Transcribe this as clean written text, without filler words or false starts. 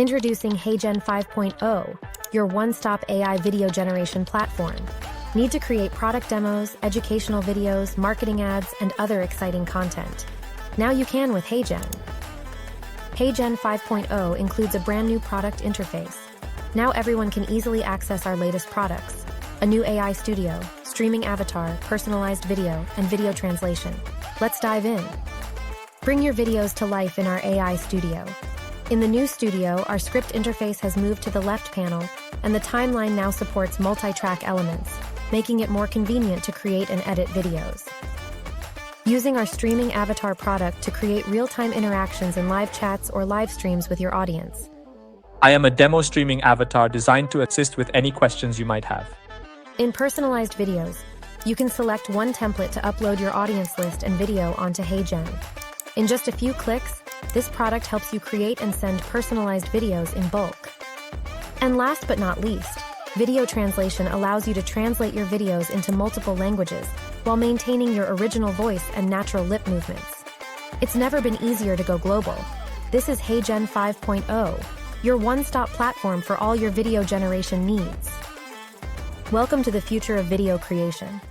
Introducing HeyGen 5.0, your one-stop AI video generation platform. Need to create product demos, educational videos, marketing ads, and other exciting content? Now you can with HeyGen. HeyGen 5.0 includes a brand new product interface. Now everyone can easily access our latest products. A new AI studio, streaming avatar, personalized video, and video translation. Let's dive in. Bring your videos to life in our AI studio. In the new studio, our script interface has moved to the left panel, and the timeline now supports multi-track elements, making it more convenient to create and edit videos. Using our streaming avatar product to create real-time interactions in live chats or live streams with your audience. I am a demo streaming avatar designed to assist with any questions you might have. In personalized videos, you can select one template to upload your audience list and video onto HeyGen. In just a few clicks, this product helps you create and send personalized videos in bulk. And last but not least, video translation allows you to translate your videos into multiple languages while maintaining your original voice and natural lip movements. It's never been easier to go global. This is HeyGen 5.0, your one-stop platform for all your video generation needs. Welcome to the future of video creation.